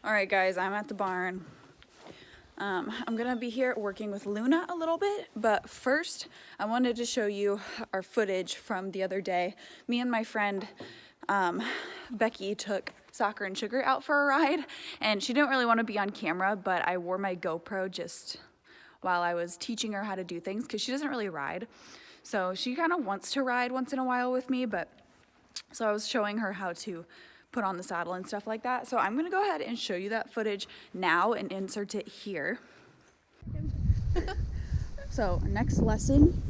All right, guys, I'm at the barn. I'm gonna be here working with Luna a little bit, but first I wanted to show you our footage from the other day. Me and my friend Becky took Soccer and Sugar out for a ride, and she didn't really want to be on camera, but I wore my GoPro just while I was teaching her how to do things because she doesn't really ride. So she kind of wants to ride once in a while with me, but so I was showing her how to put on the saddle and stuff like that. So I'm gonna go ahead and show you that footage now and insert it here. So our next lesson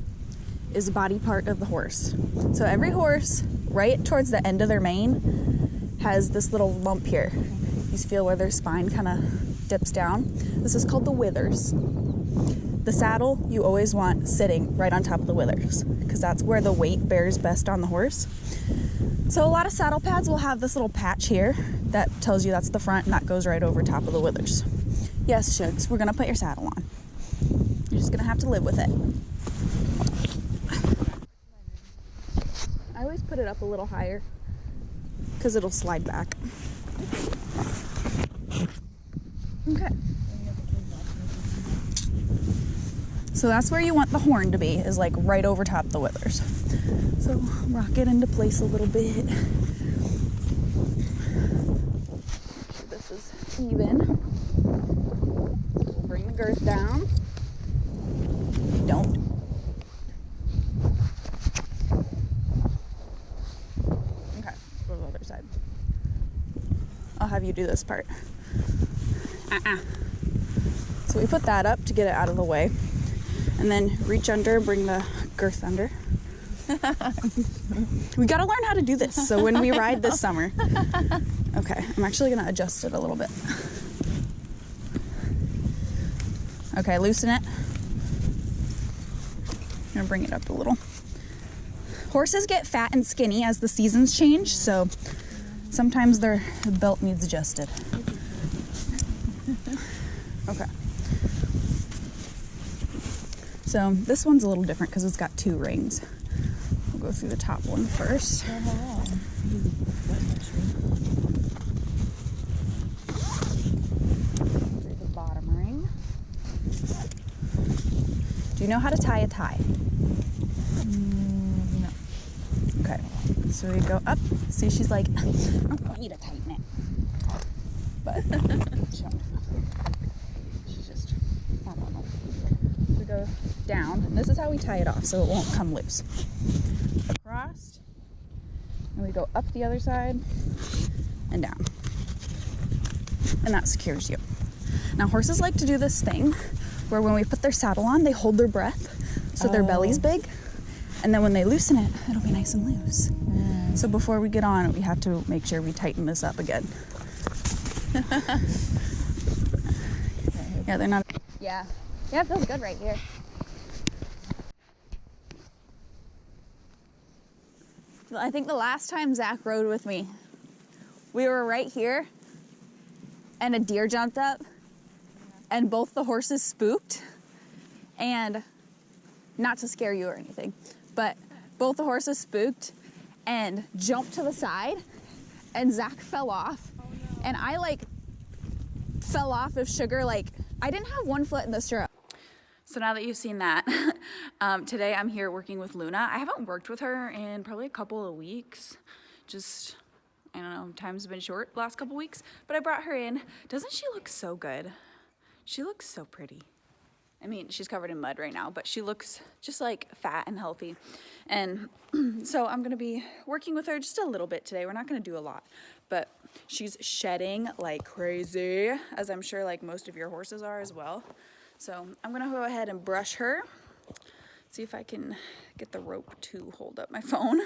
is the body part of the horse. So every horse, right towards the end of their mane, has this little lump here. You feel where their spine kind of dips down. This is called the withers. The saddle you always want sitting right on top of the withers because that's where the weight bears best on the horse. So a lot of saddle pads will have this little patch here that tells you that's the front, and that goes right over top of the withers. Yes, Shugs, we're gonna put your saddle on. You're just gonna have to live with it. I always put it up a little higher because it'll slide back. Okay. So that's where you want the horn to be, is like right over top of the withers. So rock it into place a little bit. Make sure this is even. We'll bring the girth down. Don't. Okay, go to the other side. I'll have you do this part. So we put that up to get it out of the way. And then reach under, bring the girth under. We gotta learn how to do this, so when we ride this summer. Okay, I'm actually gonna adjust it a little bit. Okay, loosen it. I'm gonna bring it up a little. Horses get fat and skinny as the seasons change, so sometimes their belt needs adjusted. Okay. So this one's a little different because it's got two rings. We'll go through the top one first. Through the bottom ring. Do you know how to tie a tie? No. Okay. So we go up. See, she's like, I don't want you to tighten it. But she's just, I don't know. We go down. And this is how we tie it off so it won't come loose. Across, and we go up the other side and down. And that secures you. Now horses like to do this thing where when we put their saddle on, they hold their breath so their belly's big. And then when they loosen it, it'll be nice and loose. So before we get on, we have to make sure we tighten this up again. Yeah, they're not. Yeah, it feels good right here. I think the last time Zach rode with me, we were right here and a deer jumped up and both the horses spooked, and not to scare you or anything, but both the horses spooked and jumped to the side, and Zach fell off. Oh, no. And I like fell off of Sugar, like I didn't have one foot in the stirrup. So now that you've seen that, today I'm here working with Luna. I haven't worked with her in probably a couple of weeks. Just, I don't know, time's been short the last couple weeks, but I brought her in. Doesn't she look so good? She looks so pretty. I mean, she's covered in mud right now, but she looks just like fat and healthy. And so I'm gonna be working with her just a little bit today. We're not gonna do a lot, but she's shedding like crazy, as I'm sure like most of your horses are as well. So I'm gonna go ahead and brush her. See if I can get the rope to hold up my phone.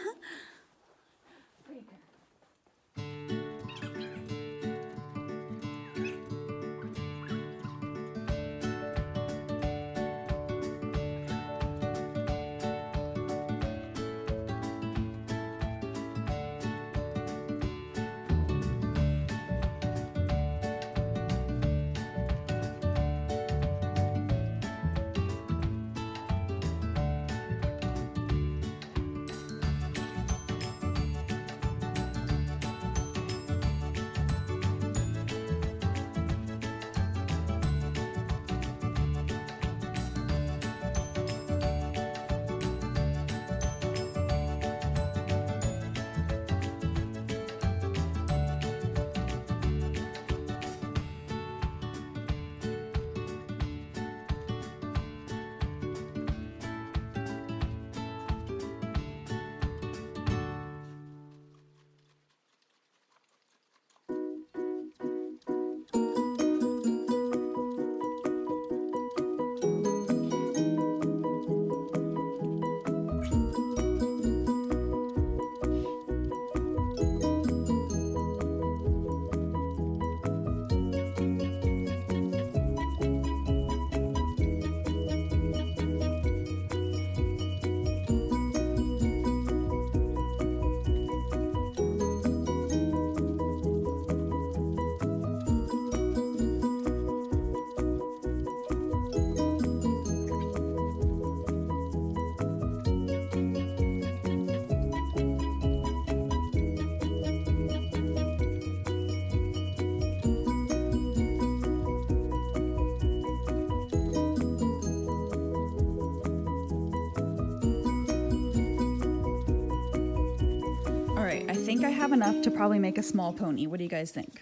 right, I think I have enough to probably make a small pony. What do you guys think?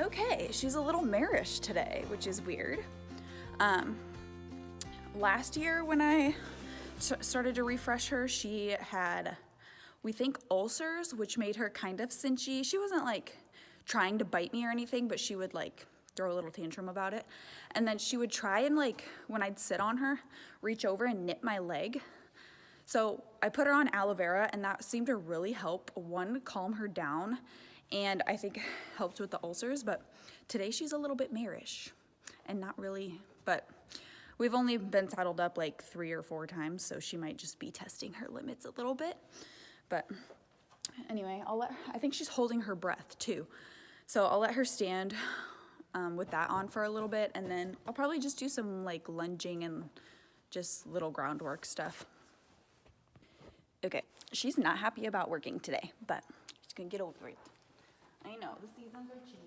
Okay, she's a little marish today, which is weird. Last year when I started to refresh her, she had, we think, ulcers, which made her kind of cinchy. She wasn't like trying to bite me or anything, but she would like throw a little tantrum about it. And then she would try and like, when I'd sit on her, reach over and nip my leg. So I put her on aloe vera, and that seemed to really help, one, calm her down, and I think helped with the ulcers. But today she's a little bit marish and not really, but we've only been saddled up like 3 or 4 times, so she might just be testing her limits a little bit. But anyway, I think she's holding her breath too. So I'll let her stand with that on for a little bit, and then I'll probably just do some like lunging and just little groundwork stuff. Okay, she's not happy about working today, but she's gonna get over it. I know, the seasons are changing.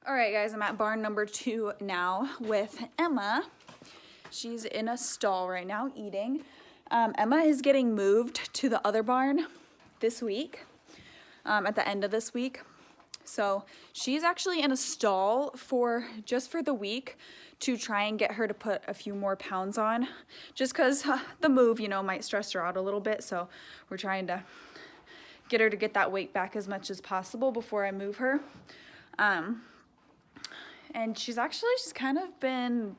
All right, guys, I'm at barn number 2 now with Emma. She's in a stall right now eating. Emma is getting moved to the other barn this week, at the end of this week. So she's actually in a stall just for the week to try and get her to put a few more pounds on, just because the move, might stress her out a little bit. So we're trying to get her to get that weight back as much as possible before I move her. And she's kind of been,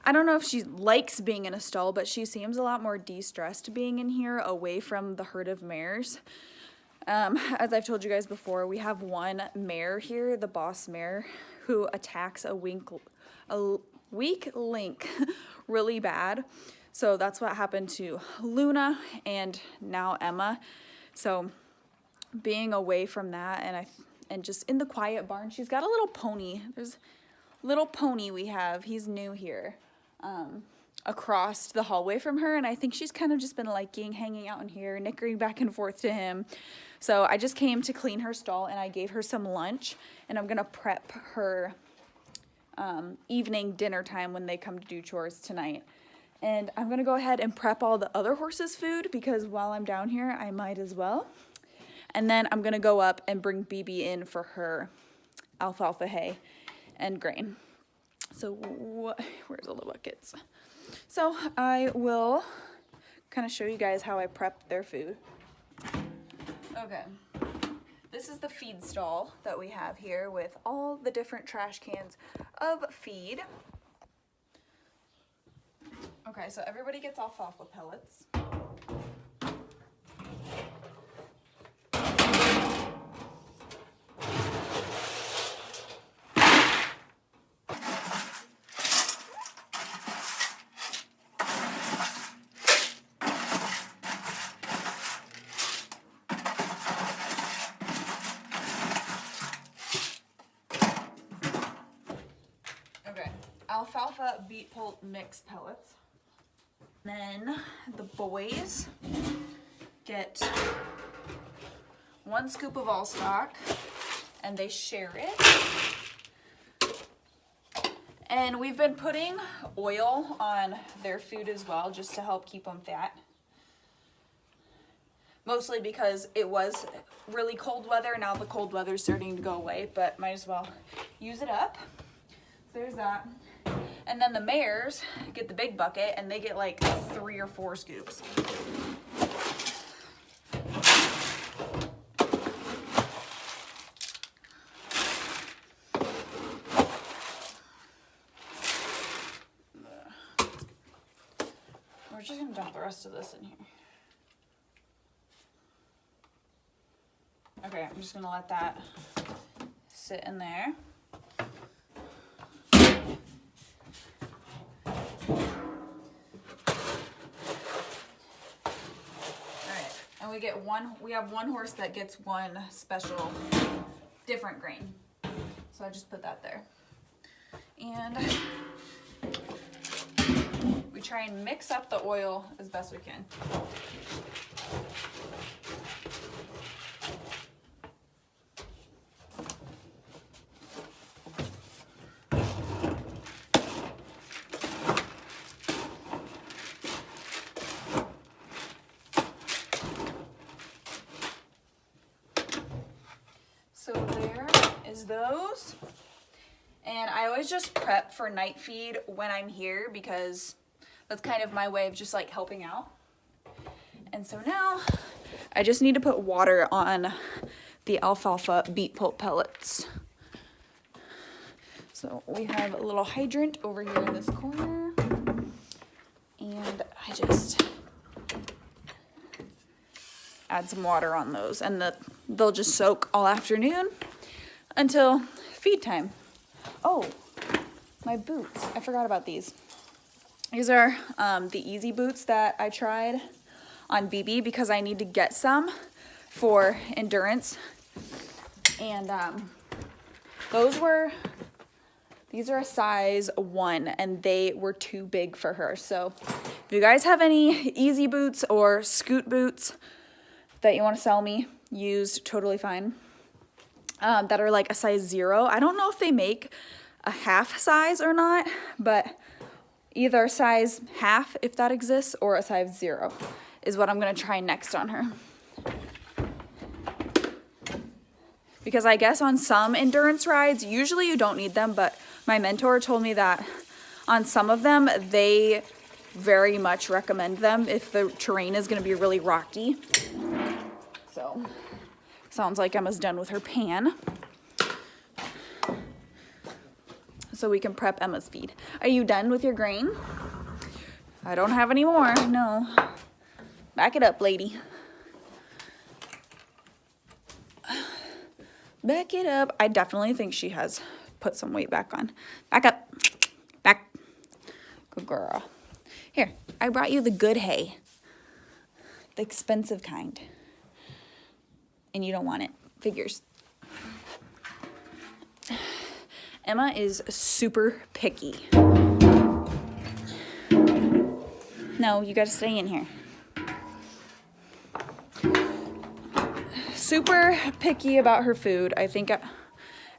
I don't know if she likes being in a stall, but she seems a lot more de-stressed being in here away from the herd of mares. As I've told you guys before, we have one mare here, the boss mare, who attacks a weak link really bad. So that's what happened to Luna and now Emma. So being away from that, and just in the quiet barn, she's got a little pony. There's a little pony we have. He's new here, across the hallway from her. And I think she's kind of just been liking hanging out in here, nickering back and forth to him. So I just came to clean her stall, and I gave her some lunch, and I'm gonna prep her evening dinner time when they come to do chores tonight. And I'm gonna go ahead and prep all the other horses' food, because while I'm down here, I might as well. And then I'm gonna go up and bring BB in for her alfalfa hay and grain. So where's all the buckets? So I will kind of show you guys how I prep their food. Okay, this is the feed stall that we have here with all the different trash cans of feed. Okay, so everybody gets alfalfa pellets. Alfalfa beet pulp mix pellets. Then the boys get 1 scoop of all stock and they share it. And we've been putting oil on their food as well, just to help keep them fat. Mostly because it was really cold weather. Now the cold weather's starting to go away, but might as well use it up. So there's that. And then the mares get the big bucket and they get like 3 or 4 scoops. We're just gonna dump the rest of this in here. Okay, I'm just gonna let that sit in there. We have one horse that gets one special different grain. So I just put that there. And we try and mix up the oil as best we can. So there is those. And I always just prep for night feed when I'm here because that's kind of my way of just like helping out. And so now I just need to put water on the alfalfa beet pulp pellets. So we have a little hydrant over here in this corner. And I just add some water on those and they'll just soak all afternoon until feed time. Oh, my boots. I forgot about these. These are the easy boots that I tried on BB because I need to get some for endurance. And these are a size 1 and they were too big for her. So if you guys have any easy boots or scoot boots that you want to sell me, used, totally fine, that are like a size 0. I don't know if they make a half size or not, but either a size half, if that exists, or a size 0 is what I'm going to try next on her. Because I guess on some endurance rides, usually you don't need them, but my mentor told me that on some of them, they very much recommend them if the terrain is going to be really rocky. So, sounds like Emma's done with her pan. So we can prep Emma's feed. Are you done with your grain? I don't have any more, no. Back it up, lady. Back it up. I definitely think she has put some weight back on. Back up. Back. Good girl. Here, I brought you the good hay. The expensive kind. And you don't want it. Figures. Emma is super picky. No, you gotta stay in here. Super picky about her food. I think at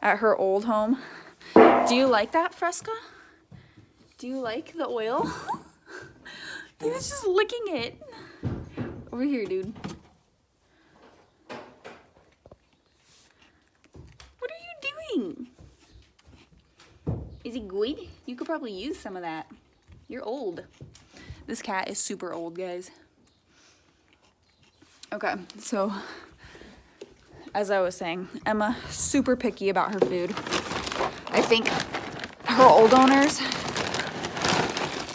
her old home. Do you like that, Fresca? Do you like the oil? He was just licking it. Over here, dude. What are you doing? Is he good? You could probably use some of that. You're old. This cat is super old, guys. Okay, so as I was saying, Emma, super picky about her food. I think her old owners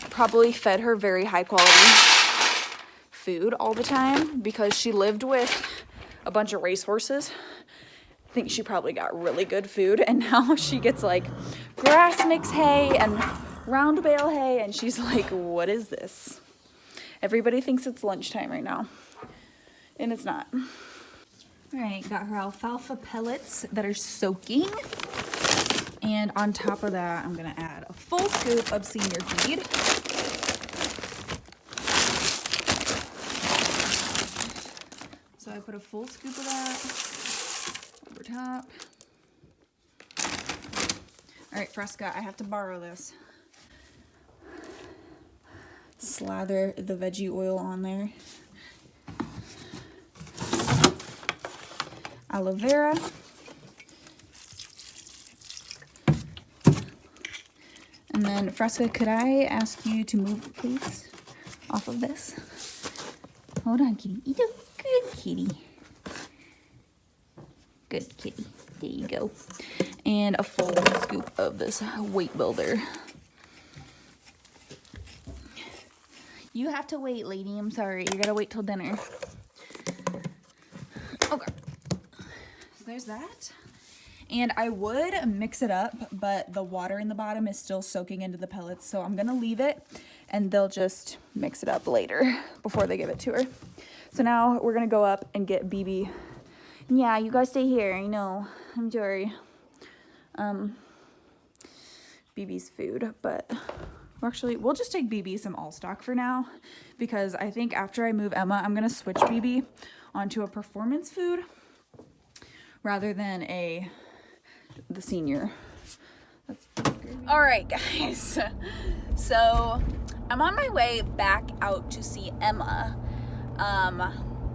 probably fed her very high quality food all the time because she lived with a bunch of racehorses. I think she probably got really good food, and now she gets like grass mix hay and round bale hay, and she's like, what is this? Everybody thinks it's lunchtime right now, and it's not. All right, got her alfalfa pellets that are soaking. And on top of that, I'm gonna add a full scoop of senior feed. So I put a full scoop of that over top. All right, Fresca, I have to borrow this. Slather the veggie oil on there. Aloe vera. And then, Fresca, could I ask you to move, please, off of this? Hold on, kitty. You do good, kitty. Good kitty. There you go. And a full scoop of this weight builder. You have to wait, lady. I'm sorry. You gotta wait till dinner. Okay. So there's that. And I would mix it up, but the water in the bottom is still soaking into the pellets, so I'm gonna leave it and they'll just mix it up later before they give it to her. So now we're gonna go up and get BB. Yeah, you guys stay here. I know. I'm sorry. BB's food, but actually we'll just take BB some all stock for now, because I think after I move Emma, I'm gonna switch BB onto a performance food rather than the senior. All right, guys. So I'm on my way back out to see Emma.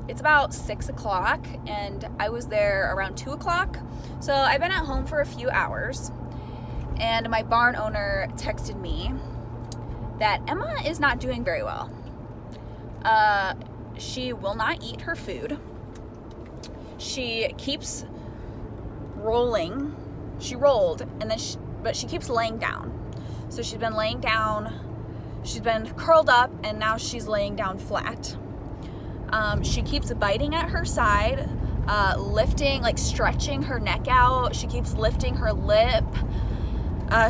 It's about 6 o'clock and I was there around 2 o'clock. So I've been at home for a few hours, and my barn owner texted me that Emma is not doing very well. She will not eat her food. She keeps rolling. She rolled, and then but she keeps laying down. So she's been laying down, she's been curled up, and now she's laying down flat. She keeps biting at her side, lifting, like stretching her neck out. She keeps lifting her lip.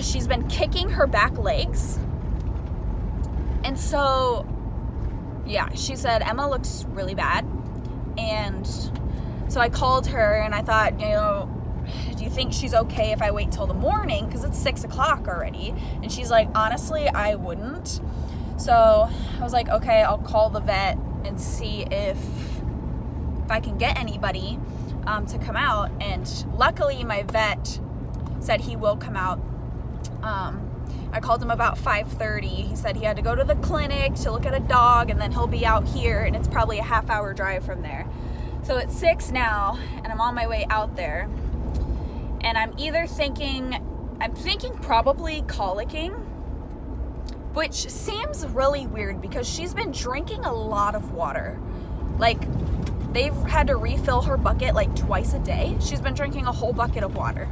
She's been kicking her back legs. And so, yeah, she said, Emma looks really bad. And so I called her and I thought, you know, do you think she's okay if I wait till the morning? Because it's 6 o'clock already. And she's like, honestly, I wouldn't. So I was like, okay, I'll call the vet and see if I can get anybody to come out. And luckily my vet said he will come out. I called him about 5:30. He said he had to go to the clinic to look at a dog, and then he'll be out here, and it's probably a half-hour drive from there. So it's 6 now, and I'm on my way out there. And I'm thinking probably colicking, which seems really weird because she's been drinking a lot of water. Like, they've had to refill her bucket like twice a day. She's been drinking a whole bucket of water.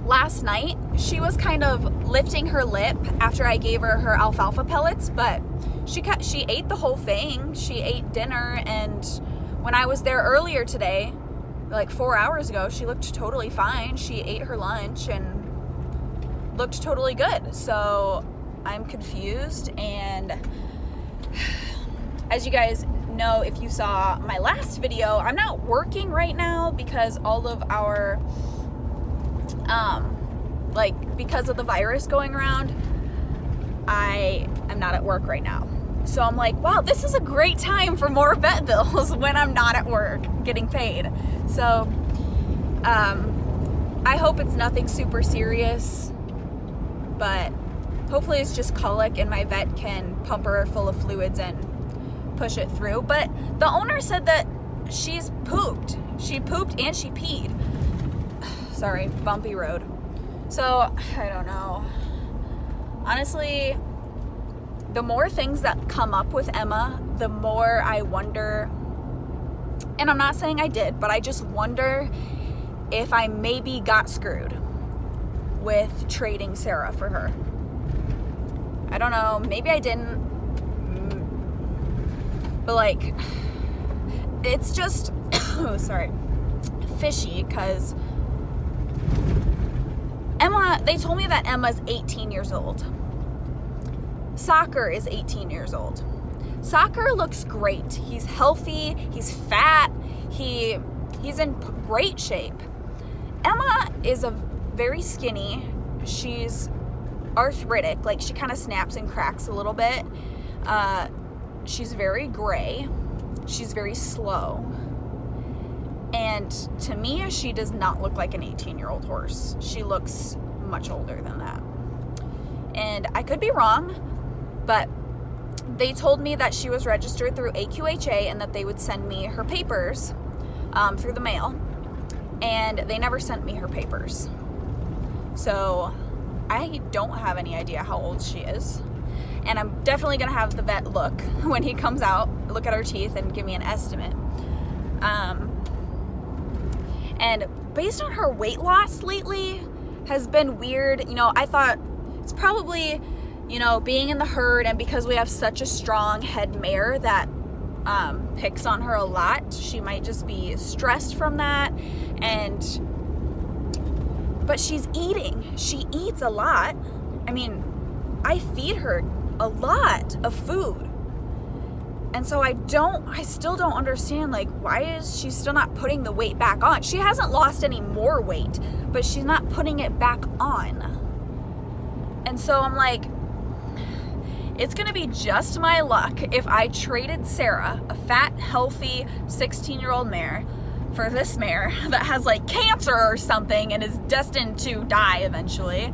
Last night, she was kind of lifting her lip after I gave her alfalfa pellets, but she ate the whole thing. She ate dinner, and when I was there earlier today, like 4 hours ago, she looked totally fine. She ate her lunch and looked totally good. So I'm confused, and as you guys know, if you saw my last video, I'm not working right now because all of our because of the virus going around, I am not at work right now. So I'm like, wow, this is a great time for more vet bills when I'm not at work getting paid. So I hope it's nothing super serious, but hopefully it's just colic and my vet can pump her full of fluids and push it through. But the owner said that she's pooped. She pooped and she peed. Sorry, bumpy road. So, I don't know. Honestly, the more things that come up with Emma, the more I wonder, and I'm not saying I did, but I just wonder if I maybe got screwed with trading Sarah for her. I don't know, maybe I didn't, but like, it's just, oh, sorry, fishy, because Emma, they told me that Emma's 18 years old. Soccer is 18 years old. Soccer looks great. He's healthy, he's fat, he's in great shape. Emma is very skinny. She's arthritic, like she kind of snaps and cracks a little bit. She's very gray. She's very slow. And to me, she does not look like an 18-year-old horse. She looks much older than that. And I could be wrong, but they told me that she was registered through AQHA and that they would send me her papers through the mail. And they never sent me her papers. So I don't have any idea how old she is. And I'm definitely going to have the vet look when he comes out, look at her teeth and give me an estimate. And based on her weight loss lately has been weird. You know, I thought it's probably, you know, being in the herd and because we have such a strong head mare that picks on her a lot, she might just be stressed from that. But she's eating. She eats a lot. I mean, I feed her a lot of food. And so I still don't understand, like, why is she still not putting the weight back on? She hasn't lost any more weight, but she's not putting it back on. And so I'm like, it's gonna be just my luck if I traded Sarah, a fat, healthy 16-year-old mare, for this mare that has like cancer or something and is destined to die eventually.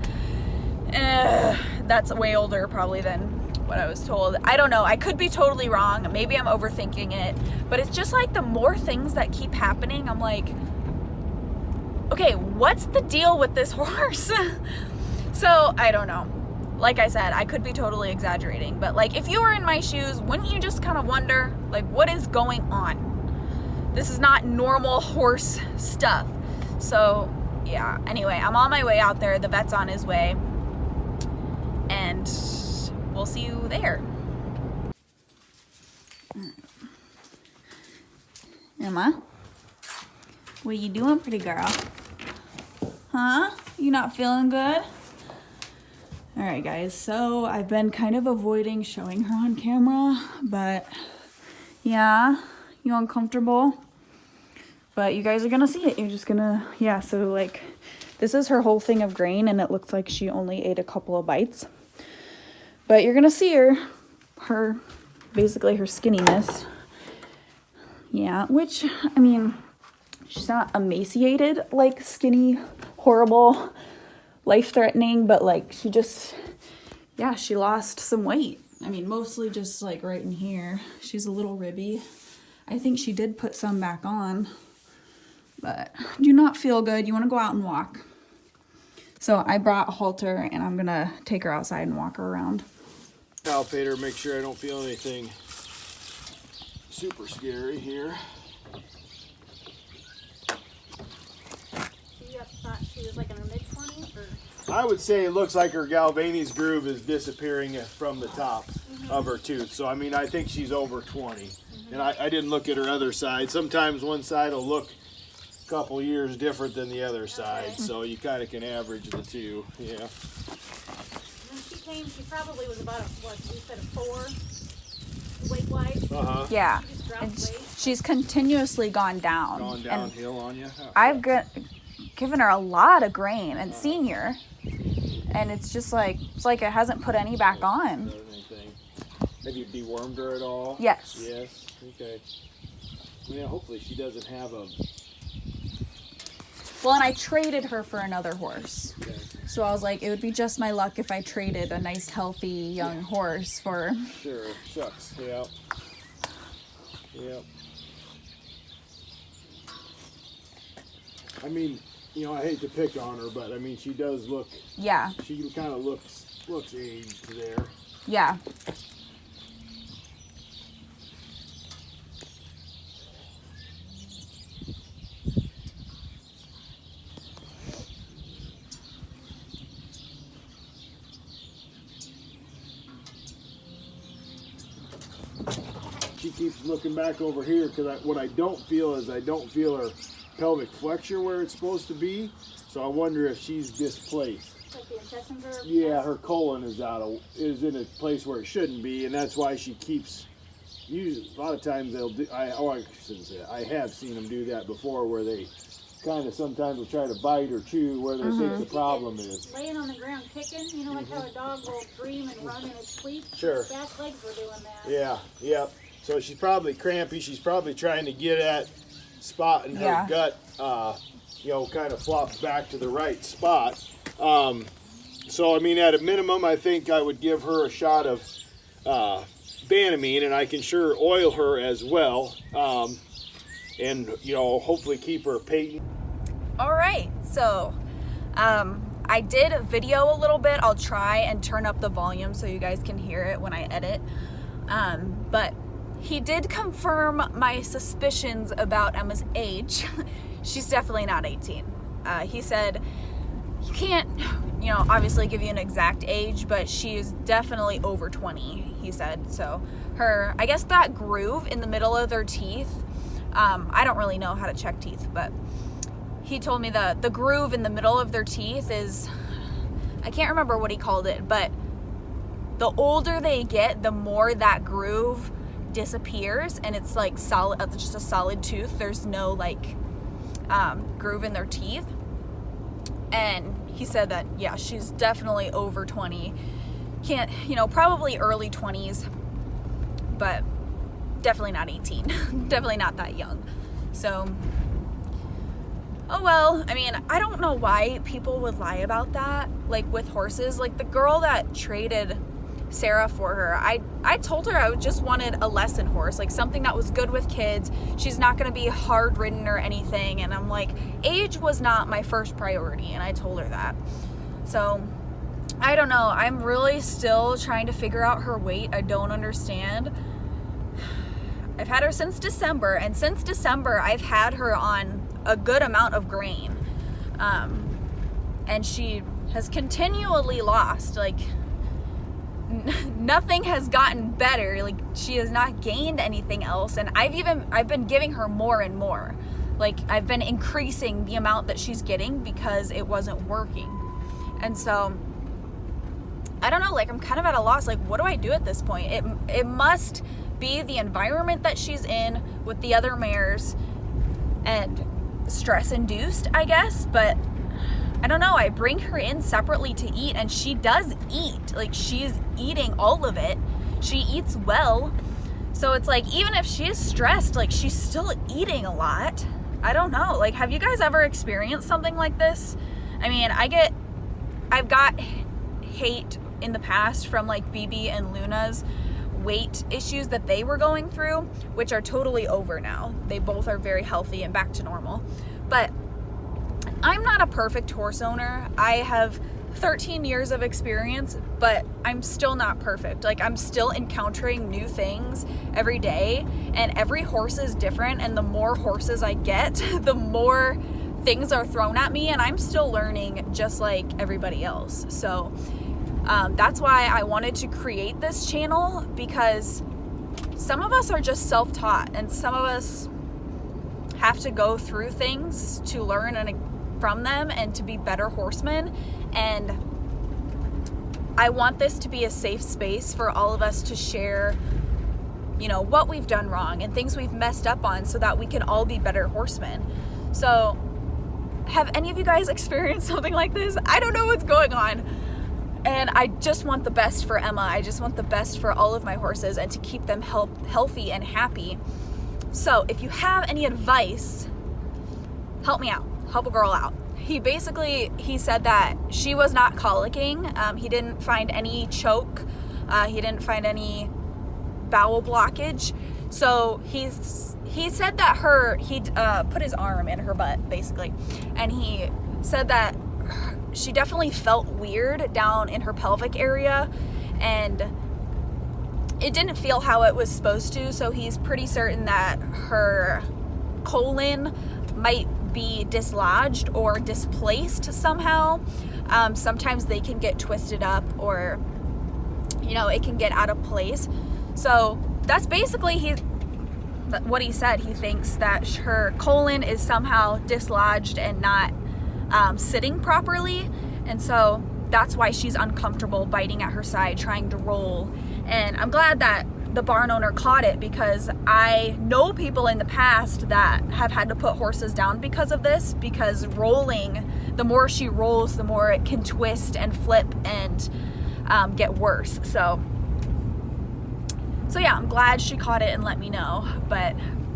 That's way older probably than what I was told. I don't know. I could be totally wrong. Maybe I'm overthinking it. But it's just like the more things that keep happening, I'm like, okay, what's the deal with this horse? So I don't know. Like I said, I could be totally exaggerating. But like if you were in my shoes, wouldn't you just kind of wonder, like, what is going on? This is not normal horse stuff. So yeah, anyway, I'm on my way out there. The vet's on his way. And we'll see you there. Emma, what you doing, pretty girl? Huh? You not feeling good? All right, guys, so I've been kind of avoiding showing her on camera, but yeah, you uncomfortable? But you guys are gonna see it. You're just gonna, yeah, so like, this is her whole thing of grain, and it looks like she only ate a couple of bites. But you're gonna see her basically her skinniness. Yeah, which, I mean, she's not emaciated, like skinny, horrible, life-threatening, but like she just, yeah, she lost some weight. I mean, mostly just like right in here. She's a little ribby. I think she did put some back on, but do not feel good. You want to go out and walk. So I brought a halter and I'm gonna take her outside and walk her around. Palpate her, make sure I don't feel anything super scary here. You thought she was like in her mid-20s, or? I would say it looks like her Galvani's groove is disappearing from the top of her tooth. So I mean, I think she's over 20. And I didn't look at her other side. Sometimes one side will look a couple years different than the other side. So you kind of can average the two, yeah. She probably was about what you said, a 4 weight-wise. Yeah, She just dropped and weight. she's continuously gone down. Gone downhill on you? I've given her a lot of grain and senior, and it's just like, it hasn't put any back on. Have you dewormed her at all? Yes. Yes, okay. Yeah, hopefully she doesn't have a... Well, and I traded her for another horse. Okay. So I was like, it would be just my luck if I traded a nice, healthy, young horse for... Sure, shucks, yeah. Yep. I mean, you know, I hate to pick on her, but I mean, she does look... Yeah. She kind of looks aged there. Yeah. keeps looking back over here because what I don't feel is I don't feel her pelvic flexure where it's supposed to be. So I wonder if she's displaced. Like the intestines are... Yeah, her colon is in a place where it shouldn't be, and that's why she keeps. Usually, a lot of times they'll do. I shouldn't say that. I have seen them do that before, where they kind of sometimes will try to bite or chew where they think the problem is. Laying on the ground kicking, you know, like how a dog will dream and run in its sleep. Sure. Back legs were doing that. Yeah, yep. So she's probably crampy. She's probably trying to get at spot in her gut. You know, kind of flops back to the right spot. So I mean, at a minimum, I think I would give her a shot of Banamine, and I can sure oil her as well. And you know, hopefully keep her patent. All right, so I did video a little bit. I'll try and turn up the volume so you guys can hear it when I edit. But he did confirm my suspicions about Emma's age. She's definitely not 18. He said he can't, you know, obviously give you an exact age, but she is definitely over 20, he said. So her, I guess that groove in the middle of their teeth, I don't really know how to check teeth, but he told me that the groove in the middle of their teeth is, I can't remember what he called it, but the older they get, the more that groove disappears, and it's like solid, just a solid tooth. There's no like groove in their teeth. And he said that, yeah, she's definitely over 20. Can't, you know, probably early 20s, but definitely not 18. Definitely not that young. So, oh well, I mean, I don't know why people would lie about that, like with horses. Like the girl that traded Sarah for her, I told her I just wanted a lesson horse, like something that was good with kids. She's not going to be hard ridden or anything. And I'm like, age was not my first priority, and I told her that. So I don't know, I'm really still trying to figure out her weight. I don't understand. I've had her since December, and since December I've had her on a good amount of grain, and she has continually lost. Like nothing has gotten better. Like she has not gained anything else, and I've been giving her more and more. Like I've been increasing the amount that she's getting because it wasn't working. And so I don't know, like I'm kind of at a loss. Like what do I do at this point? It must be the environment that she's in with the other mares and stress induced, I guess, but I don't know. I bring her in separately to eat, and she does eat. Like she's eating all of it. She eats well. So it's like, even if she is stressed, like she's still eating a lot. I don't know. Like, have you guys ever experienced something like this? I mean, I've got hate in the past from like BB and Luna's weight issues that they were going through, which are totally over now. They both are very healthy and back to normal. But I'm not a perfect horse owner. I have 13 years of experience, but I'm still not perfect. Like I'm still encountering new things every day, and every horse is different, and the more horses I get, the more things are thrown at me, and I'm still learning just like everybody else. So that's why I wanted to create this channel, because some of us are just self-taught, and some of us have to go through things to learn from them and to be better horsemen. And I want this to be a safe space for all of us to share, you know, what we've done wrong and things we've messed up on, so that we can all be better horsemen. So have any of you guys experienced something like this? I don't know what's going on. And I just want the best for Emma. I just want the best for all of my horses, and to keep them healthy and happy. So if you have any advice, help me out. Help a girl out. He said that she was not colicking. He didn't find any choke. He didn't find any bowel blockage. So he said that he put his arm in her butt, basically. And he said that she definitely felt weird down in her pelvic area, and it didn't feel how it was supposed to. So he's pretty certain that her colon might be dislodged or displaced somehow. Sometimes they can get twisted up, or you know, it can get out of place. So that's basically what he said. He thinks that her colon is somehow dislodged and not sitting properly, and so that's why she's uncomfortable biting at her side, trying to roll. And I'm glad that the barn owner caught it, because I know people in the past that have had to put horses down because of this, because rolling, the more she rolls, the more it can twist and flip and get worse. So yeah, I'm glad she caught it and let me know. But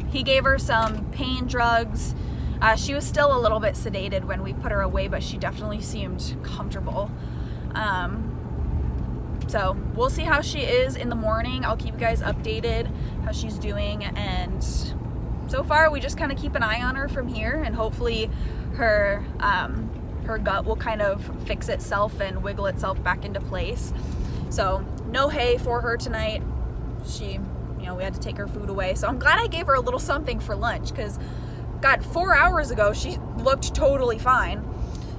he gave her some pain drugs. She was still a little bit sedated when we put her away, but she definitely seemed comfortable. So we'll see how she is in the morning. I'll keep you guys updated how she's doing, and so far we just kind of keep an eye on her from here, and hopefully her gut will kind of fix itself and wiggle itself back into place. So no hay for her tonight. She, we had to take her food away. So I'm glad I gave her a little something for lunch, because God, 4 hours ago she looked totally fine.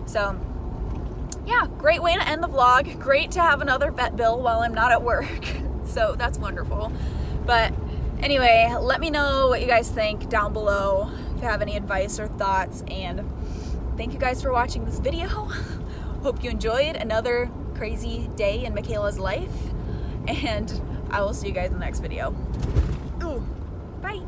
So yeah, great way to end the vlog. Great to have another vet bill while I'm not at work. So that's wonderful. But anyway, let me know what you guys think down below, if you have any advice or thoughts, and thank you guys for watching this video. Hope you enjoyed another crazy day in Michaela's life, and I will see you guys in the next video. Ooh, bye.